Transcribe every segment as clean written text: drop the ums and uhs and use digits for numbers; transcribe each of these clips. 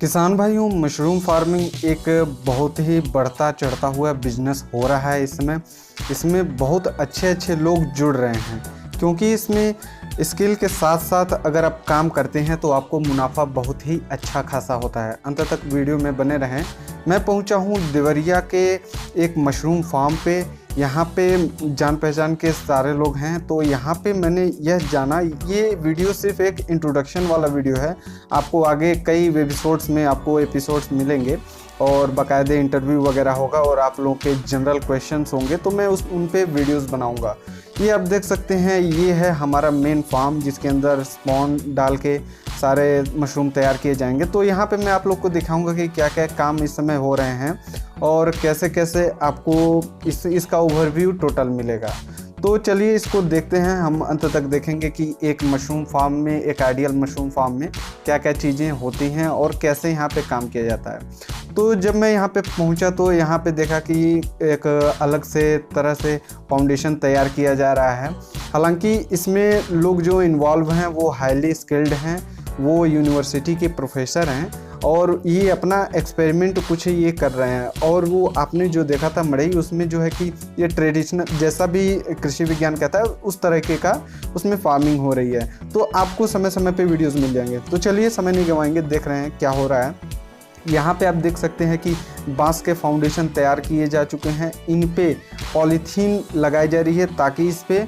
किसान भाइयों, mushroom farming एक बहुत ही बढ़ता चढ़ता हुआ बिजनेस हो रहा है। इसमें बहुत अच्छे अच्छे लोग जुड़ रहे हैं, क्योंकि इसमें स्किल के साथ साथ अगर आप काम करते हैं तो आपको मुनाफा बहुत ही अच्छा खासा होता है। अंत तक वीडियो में बने रहें। मैं पहुंचा हूं देवरिया के एक मशरूम फार्म पे। यहाँ पे जान पहचान के सारे लोग हैं, तो यहाँ पे मैंने यह जाना, ये वीडियो सिर्फ एक इंट्रोडक्शन वाला वीडियो है। आपको आगे कई एपिसोड्स में आपको एपिसोड्स मिलेंगे और बाकायदे इंटरव्यू वगैरह होगा और आप लोगों के जनरल क्वेश्चंस होंगे, तो मैं उन पे वीडियोस बनाऊंगा। ये आप देख सकते हैं, ये है हमारा मेन फार्म जिसके अंदर स्पॉन डाल के सारे मशरूम तैयार किए जाएंगे। तो यहाँ पे मैं आप लोग को दिखाऊंगा कि क्या क्या काम इस समय हो रहे हैं और कैसे कैसे आपको इसका ओवरव्यू टोटल मिलेगा। तो चलिए इसको देखते हैं। हम अंत तक देखेंगे कि एक मशरूम फार्म में, एक आइडियल मशरूम फार्म में क्या क्या चीज़ें होती हैं और कैसे यहाँ पे काम किया जाता है। तो जब मैं यहाँ पे पहुँचा तो यहाँ पे देखा कि एक अलग से तरह से फाउंडेशन तैयार किया जा रहा है। हालांकि इसमें लोग जो इन्वॉल्व हैं वो हाईली स्किल्ड हैं, वो यूनिवर्सिटी के प्रोफेसर हैं और ये अपना एक्सपेरिमेंट कुछ ये कर रहे हैं। और वो आपने जो देखा था मड़ई, उसमें जो है कि ये ट्रेडिशनल जैसा भी कृषि विज्ञान कहता है उस तरीके का उसमें फार्मिंग हो रही है। तो आपको समय समय पे वीडियोस मिल जाएंगे। तो चलिए समय नहीं गंवाएंगे, देख रहे हैं क्या हो रहा है। यहाँ पे आप देख सकते हैं कि बांस के फाउंडेशन तैयार किए जा चुके हैं। इन पे पॉलीथीन लगाई जा रही है ताकि इस पे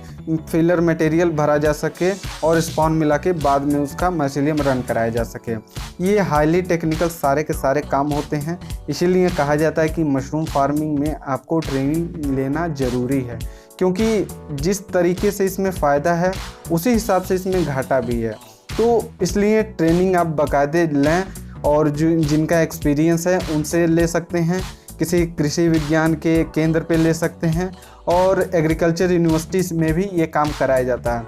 फिलर मटेरियल भरा जा सके और स्पॉन मिला के बाद में उसका माइसेलियम रन कराया जा सके। ये हाईली टेक्निकल सारे के सारे काम होते हैं, इसीलिए कहा जाता है कि मशरूम फार्मिंग में आपको ट्रेनिंग लेना ज़रूरी है, क्योंकि जिस तरीके से इसमें फ़ायदा है उसी हिसाब से इसमें घाटा भी है। तो इसलिए ट्रेनिंग आप बाकायदे लें और जिनका एक्सपीरियंस है उनसे ले सकते हैं, किसी कृषि विज्ञान के केंद्र पे ले सकते हैं और एग्रीकल्चर यूनिवर्सिटीज़ में भी ये काम कराया जाता है।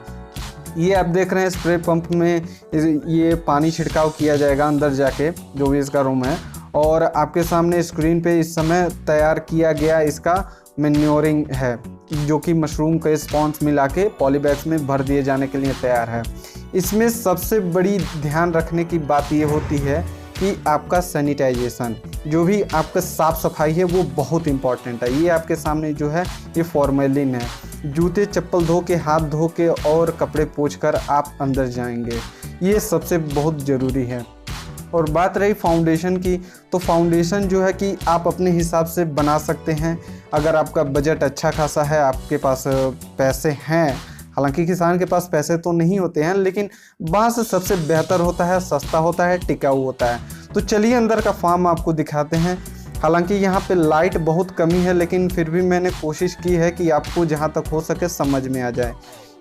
ये आप देख रहे हैं स्प्रे पंप में ये पानी छिड़काव किया जाएगा अंदर जाके, जो भी इसका रूम है। और आपके सामने स्क्रीन पे इस समय तैयार किया गया इसका मैन्योरिंग है, जो कि मशरूम के स्पॉन्स मिला के पॉलीबैग्स में भर दिए जाने के लिए तैयार है। इसमें सबसे बड़ी ध्यान रखने की बात ये होती है कि आपका सैनिटाइजेशन, जो भी आपका साफ़ सफाई है वो बहुत इम्पॉर्टेंट है। ये आपके सामने जो है ये फॉर्मेलिन है। जूते चप्पल धो के, हाथ धो के और कपड़े पोंछ कर आप अंदर जाएंगे, ये सबसे बहुत ज़रूरी है। और बात रही फाउंडेशन की, तो फाउंडेशन जो है कि आप अपने हिसाब से बना सकते हैं। अगर आपका बजट अच्छा खासा है, आपके पास पैसे हैं, हालांकि किसान के पास पैसे तो नहीं होते हैं, लेकिन बांस सबसे बेहतर होता है, सस्ता होता है, टिकाऊ होता है। तो चलिए अंदर का फार्म आपको दिखाते हैं। हालांकि यहाँ पे लाइट बहुत कमी है, लेकिन फिर भी मैंने कोशिश की है कि आपको जहाँ तक हो सके समझ में आ जाए।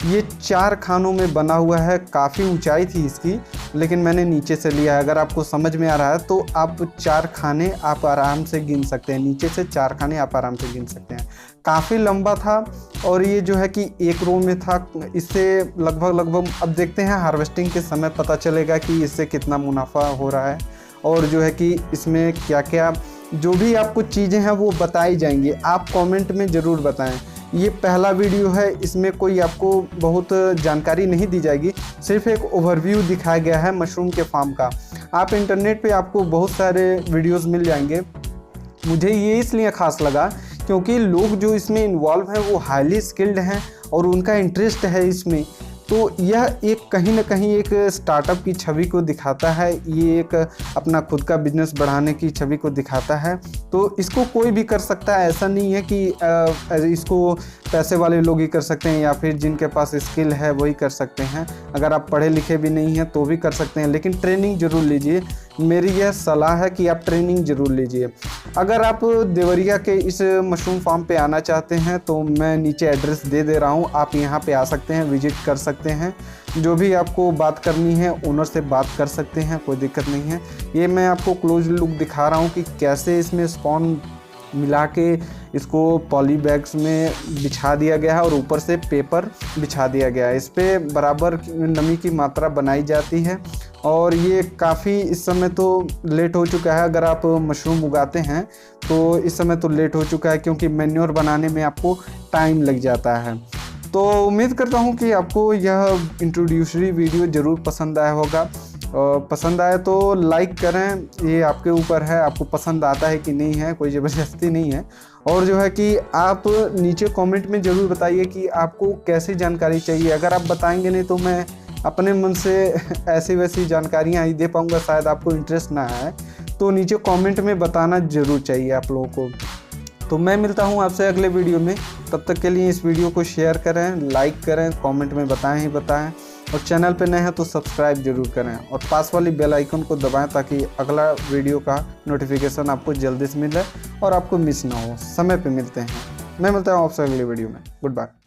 ये 4 खानों में बना हुआ है। काफ़ी ऊंचाई थी इसकी, लेकिन मैंने नीचे से लिया है। अगर आपको समझ में आ रहा है तो आप 4 खाने आप आराम से गिन सकते हैं, नीचे से 4 खाने आप आराम से गिन सकते हैं। काफ़ी लंबा था और ये जो है कि एक रो में था। इससे लगभग अब देखते हैं हार्वेस्टिंग के समय पता चलेगा कि इससे कितना मुनाफा हो रहा है और जो है कि इसमें क्या क्या जो भी आपको चीज़ें हैं वो बताई जाएंगी। आप कमेंट में ज़रूर बताएं। ये पहला वीडियो है, इसमें कोई आपको बहुत जानकारी नहीं दी जाएगी, सिर्फ एक ओवरव्यू दिखाया गया है मशरूम के फार्म का। आप इंटरनेट पे आपको बहुत सारे वीडियोस मिल जाएंगे। मुझे ये इसलिए ख़ास लगा क्योंकि लोग जो इसमें इन्वॉल्व हैं वो हाईली स्किल्ड हैं और उनका इंटरेस्ट है इसमें। तो यह एक कहीं ना कहीं एक स्टार्टअप की छवि को दिखाता है, ये एक अपना खुद का बिजनेस बढ़ाने की छवि को दिखाता है। तो इसको कोई भी कर सकता है, ऐसा नहीं है कि इसको पैसे वाले लोग ही कर सकते हैं या फिर जिनके पास स्किल है वही कर सकते हैं। अगर आप पढ़े लिखे भी नहीं हैं तो भी कर सकते हैं, लेकिन ट्रेनिंग ज़रूर लीजिए। मेरी यह सलाह है कि आप ट्रेनिंग ज़रूर लीजिए। अगर आप देवरिया के इस मशरूम फार्म पे आना चाहते हैं तो मैं नीचे एड्रेस दे दे रहा हूँ, आप यहाँ पे आ सकते हैं, विजिट कर सकते हैं। जो भी आपको बात करनी है ओनर से बात कर सकते हैं, कोई दिक्कत नहीं है। ये मैं आपको क्लोज लुक दिखा रहा हूँ कि कैसे इसमें स्पॉन मिला के इसको पॉली बैग्स में बिछा दिया गया है और ऊपर से पेपर बिछा दिया गया है। इस पे बराबर नमी की मात्रा बनाई जाती है और ये काफ़ी इस समय तो लेट हो चुका है। अगर आप मशरूम उगाते हैं तो इस समय तो लेट हो चुका है, क्योंकि मैन्योर बनाने में आपको टाइम लग जाता है। तो उम्मीद करता हूँ कि आपको यह इंट्रोड्यूसरी वीडियो ज़रूर पसंद आया होगा। पसंद आए तो लाइक करें, ये आपके ऊपर है, आपको पसंद आता है कि नहीं है, कोई ज़बरदस्ती नहीं है। और जो है कि आप नीचे कमेंट में ज़रूर बताइए कि आपको कैसी जानकारी चाहिए। अगर आप बताएंगे नहीं तो मैं अपने मन से ऐसी वैसी जानकारियाँ ही दे पाऊँगा, शायद आपको इंटरेस्ट ना आए। तो नीचे कमेंट में बताना ज़रूर चाहिए आप लोगों को। तो मैं मिलता हूँ आपसे अगले वीडियो में, तब तक के लिए इस वीडियो को शेयर करें, लाइक करें, कमेंट में बताएं ही बताएं, और चैनल पे नए हैं तो सब्सक्राइब जरूर करें और पास वाली बेल आइकन को दबाएं ताकि अगला वीडियो का नोटिफिकेशन आपको जल्दी से मिले और आपको मिस ना हो। समय पे मिलते हैं, मैं मिलता हूँ आपसे अगले वीडियो में। Good bye.